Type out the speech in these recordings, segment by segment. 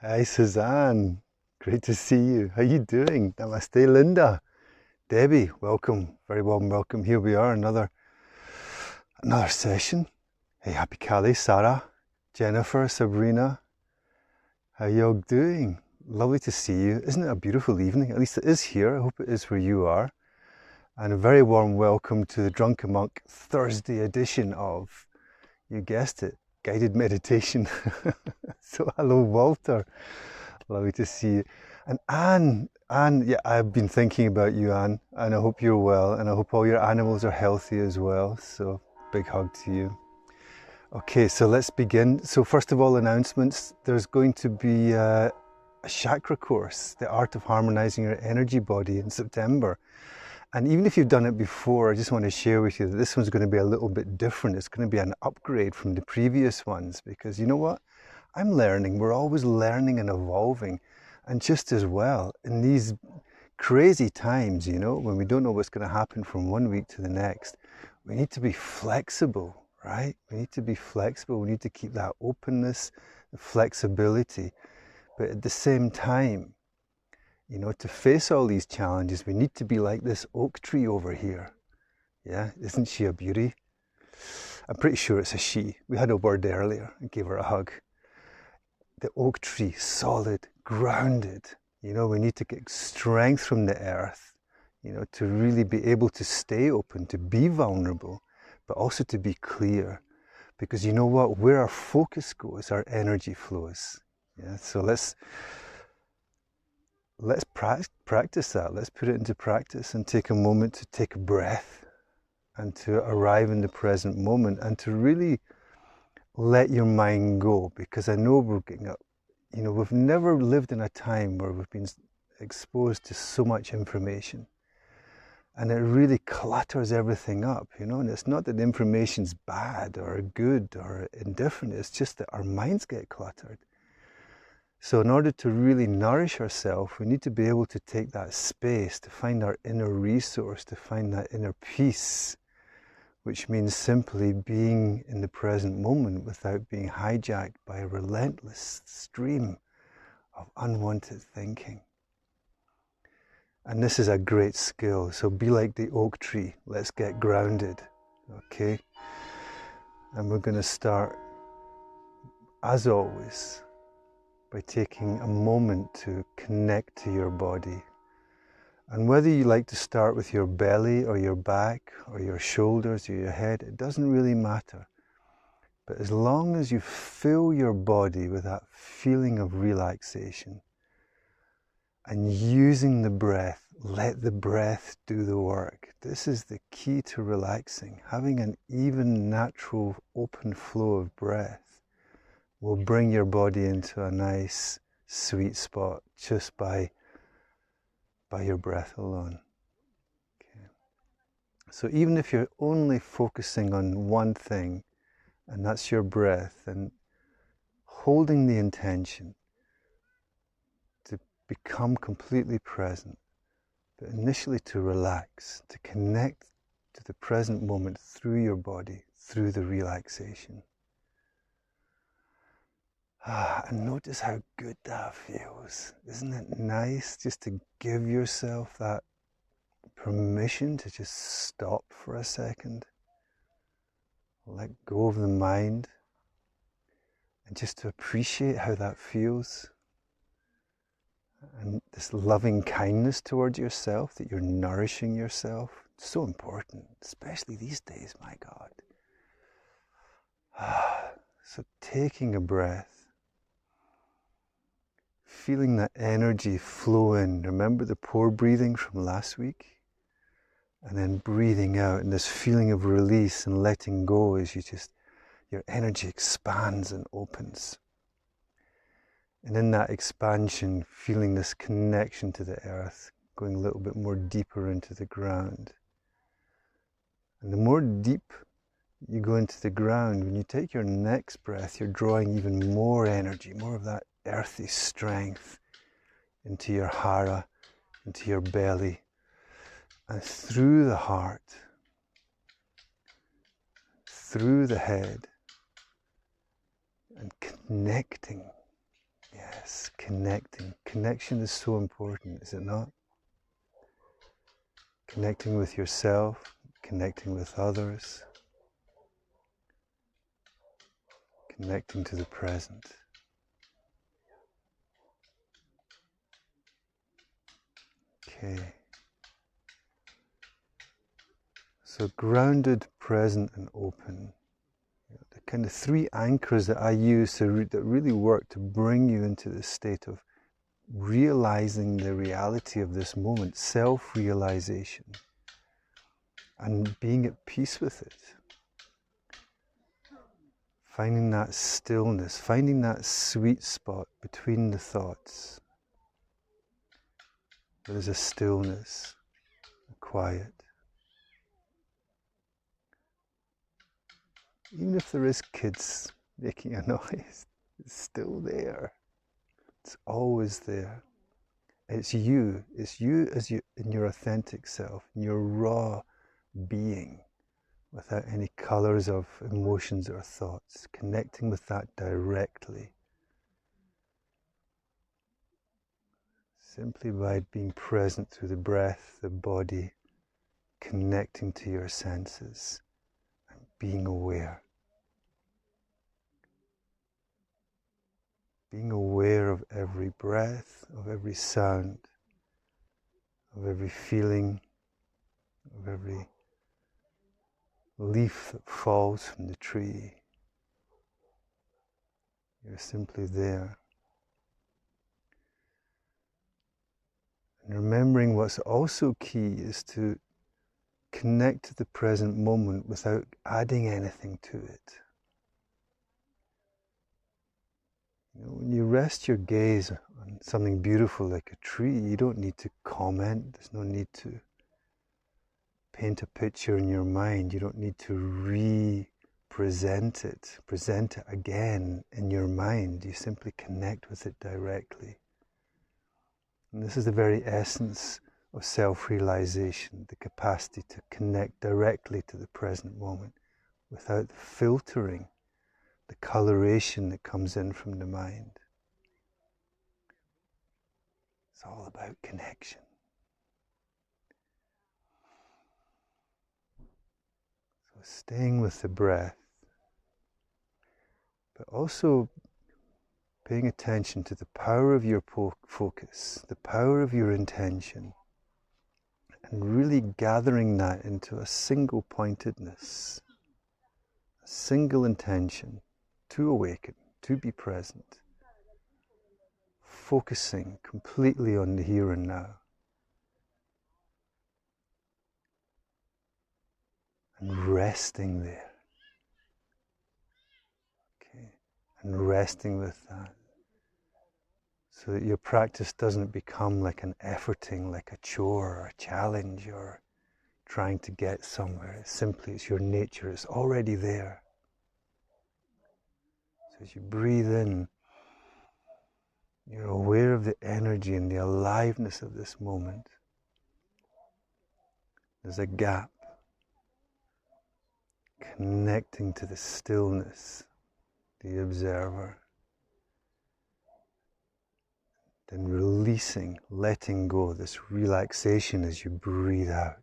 Hi Suzanne, great to see you. How you doing? Namaste Linda. Debbie, welcome, very warm welcome. Here we are, another session. Hey, happy Kali, Sarah, Jennifer, Sabrina. How you all doing? Lovely to see you. Isn't it a beautiful evening? At least it is here. I hope it is where you are. And a very warm welcome to the Drunken Monk Thursday edition of, you guessed it, guided meditation. So hello Walter, lovely to see you. And Anne, yeah, I've been thinking about you, Anne, and I hope you're well, and I hope all your animals are healthy as well. So big hug to you. Okay, so let's begin. So first of all, announcements. There's going to be a chakra course, The Art of Harmonizing Your Energy Body, in September. And even if you've done it before, I just want to share with you that this one's going to be a little bit different. It's going to be an upgrade from the previous ones, because you know what? I'm learning. We're always learning and evolving. And just as well, in these crazy times, you know, when we don't know what's going to happen from one week to the next, we need to be flexible, right? We need to be flexible. We need to keep that openness, the flexibility. But at the same time, you know, to face all these challenges, we need to be like this oak tree over here. Yeah, isn't she a beauty? I'm pretty sure it's a she. We had a word earlier. I gave her a hug. The oak tree, solid, grounded. You know, we need to get strength from the earth, you know, to really be able to stay open, to be vulnerable, but also to be clear. Because you know what? Where our focus goes, our energy flows. Yeah, so let's practice that. Let's put it into practice and take a moment to take a breath and to arrive in the present moment and to really let your mind go, because I know we're getting up. You know, we've never lived in a time where we've been exposed to so much information, and it really clutters everything up, you know. And it's not that the information's bad or good or indifferent, it's just that our minds get cluttered. So in order to really nourish ourselves, we need to be able to take that space to find our inner resource, to find that inner peace, which means simply being in the present moment without being hijacked by a relentless stream of unwanted thinking. And this is a great skill. So be like the oak tree. Let's get grounded, okay? And we're going to start, as always, by taking a moment to connect to your body. And whether you like to start with your belly or your back or your shoulders or your head, it doesn't really matter. But as long as you fill your body with that feeling of relaxation and using the breath, let the breath do the work. This is the key to relaxing. Having an even, natural, open flow of breath will bring your body into a nice, sweet spot just by your breath alone. Okay. So even if you're only focusing on one thing, and that's your breath, and holding the intention to become completely present, but initially to relax, to connect to the present moment through your body, through the relaxation. And notice how good that feels. Isn't it nice just to give yourself that permission to just stop for a second, let go of the mind, and just to appreciate how that feels. And this loving kindness towards yourself, that you're nourishing yourself. It's so important, especially these days, my God. So taking a breath, feeling that energy flow in. Remember the pore breathing from last week? And then breathing out, and this feeling of release and letting go as your energy expands and opens. And in that expansion, feeling this connection to the earth, going a little bit more deeper into the ground. And the more deep you go into the ground, when you take your next breath, you're drawing even more energy, more of that earthy strength into your hara, into your belly, and through the heart, through the head, and connecting, yes, Yes, connecting. Connection is so important, is it not? Connecting with yourself, connecting with others, connecting to the present. Okay. So grounded, present, and open. The kind of three anchors that I use that really work to bring you into this state of realizing the reality of this moment, self-realization, and being at peace with it. Finding that stillness, finding that sweet spot between the thoughts. There is a stillness, a quiet. Even if there is kids making a noise, it's still there. It's always there. It's you as you in your authentic self, in your raw being, without any colors of emotions or thoughts, connecting with that directly. Simply by being present through the breath, the body, connecting to your senses, and being aware. Being aware of every breath, of every sound, of every feeling, of every leaf that falls from the tree. You're simply there. And remembering what's also key is to connect to the present moment without adding anything to it. You know, when you rest your gaze on something beautiful like a tree, you don't need to comment. There's no need to paint a picture in your mind. You don't need to present it again in your mind. You simply connect with it directly. And this is the very essence of self-realization, the capacity to connect directly to the present moment without the filtering, the coloration that comes in from the mind. It's all about connection. So staying with the breath, but also paying attention to the power of your focus, the power of your intention, and really gathering that into a single pointedness, a single intention to awaken, to be present, focusing completely on the here and now, and resting there. Okay, and resting with that, so that your practice doesn't become like an efforting, like a chore or a challenge or trying to get somewhere. It's your nature, it's already there. So as you breathe in, you're aware of the energy and the aliveness of this moment. There's a gap, connecting to the stillness, the observer. Then releasing, letting go, this relaxation as you breathe out.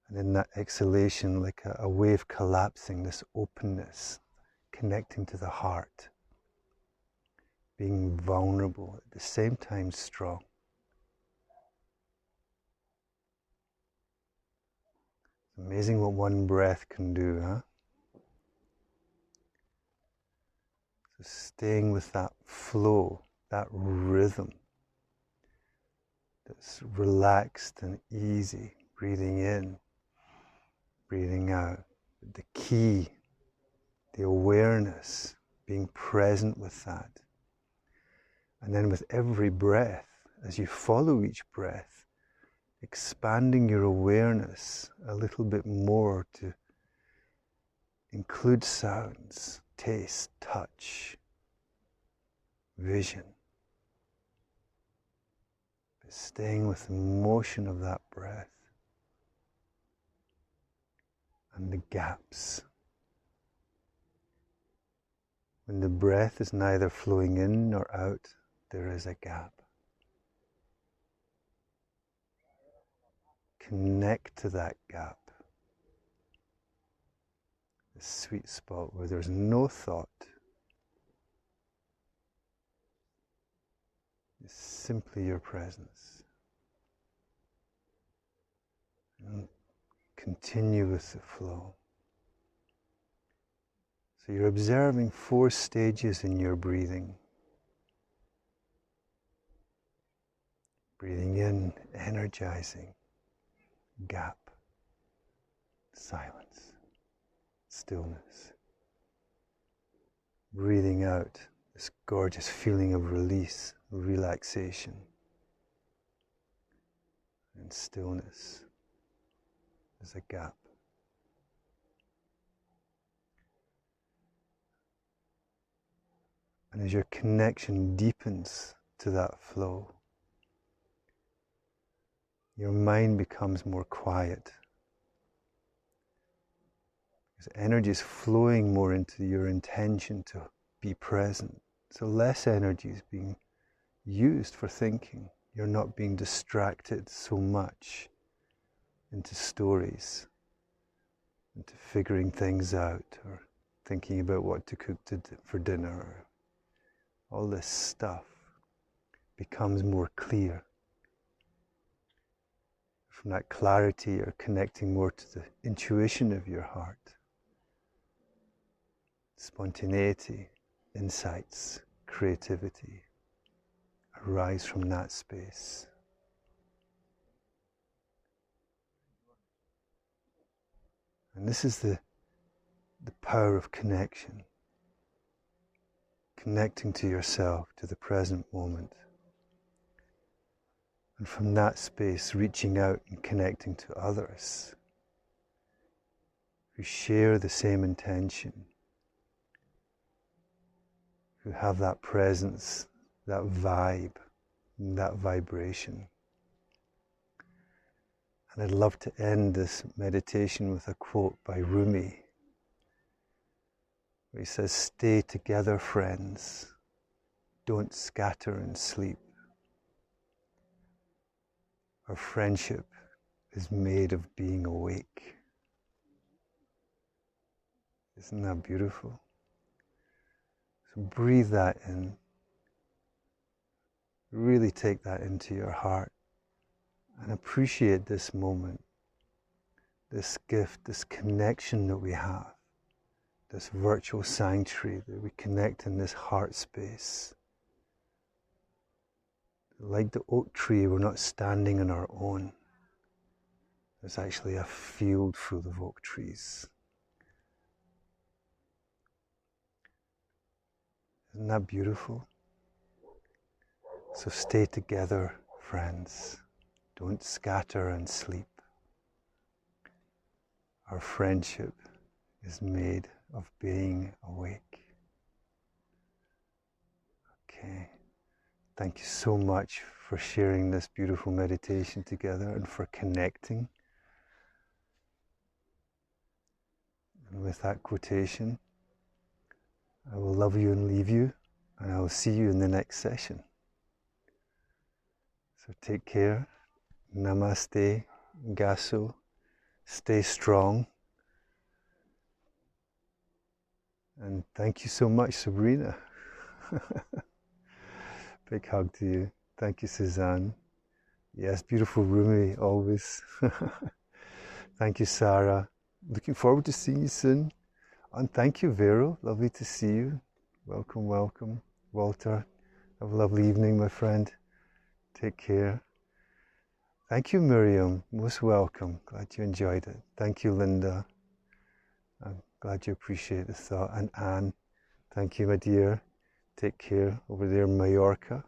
And in that exhalation, like a wave collapsing, this openness, connecting to the heart, being vulnerable, at the same time strong. It's amazing what one breath can do, huh? So staying with that flow, that rhythm, that's relaxed and easy, breathing in, breathing out. The key, the awareness, being present with that. And then with every breath, as you follow each breath, expanding your awareness a little bit more to include sounds, taste, touch, vision. But staying with the motion of that breath and the gaps. When the breath is neither flowing in nor out, there is a gap. Connect to that gap. The sweet spot where there's no thought. It's simply your presence. And continue with the flow. So you're observing 4 stages in your breathing. Breathing in, energizing, gap, silence, stillness. Breathing out, this gorgeous feeling of release, relaxation, and stillness. There's a gap. And as your connection deepens to that flow, your mind becomes more quiet. Because energy is flowing more into your intention to be present. So less energy is being used for thinking. You're not being distracted so much into stories, into figuring things out, or thinking about what to cook for dinner. All this stuff becomes more clear. From that clarity, you're connecting more to the intuition of your heart. Spontaneity, insights, creativity arise from that space. And this is the power of connection. Connecting to yourself, to the present moment. And from that space, reaching out and connecting to others who share the same intention, who have that presence, that vibe, that vibration. And I'd love to end this meditation with a quote by Rumi, where he says, "Stay together, friends. Don't scatter and sleep. Our friendship is made of being awake." Isn't that beautiful? So breathe that in. Really take that into your heart and appreciate this moment, this gift, this connection that we have, this virtual sanctuary that we connect in this heart space. Like the oak tree, we're not standing on our own. There's actually a field full of oak trees. Isn't that beautiful? So stay together, friends. Don't scatter and sleep. Our friendship is made of being awake. Okay. Thank you so much for sharing this beautiful meditation together and for connecting. And with that quotation, I will love you and leave you, and I will see you in the next session. So take care. Namaste. Gaso. Stay strong. And thank you so much, Sabrina. Big hug to you. Thank you, Suzanne. Yes, beautiful Rumi, always. Thank you, Sarah. Looking forward to seeing you soon. And thank you, Vero. Lovely to see you. Welcome, welcome. Walter, have a lovely evening, my friend. Take care. Thank you, Miriam. Most welcome. Glad you enjoyed it. Thank you, Linda. I'm glad you appreciate the thought. And Anne, thank you, my dear. Take care over there in Mallorca.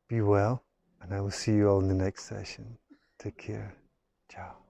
Be well, and I will see you all in the next session. Take care. Ciao.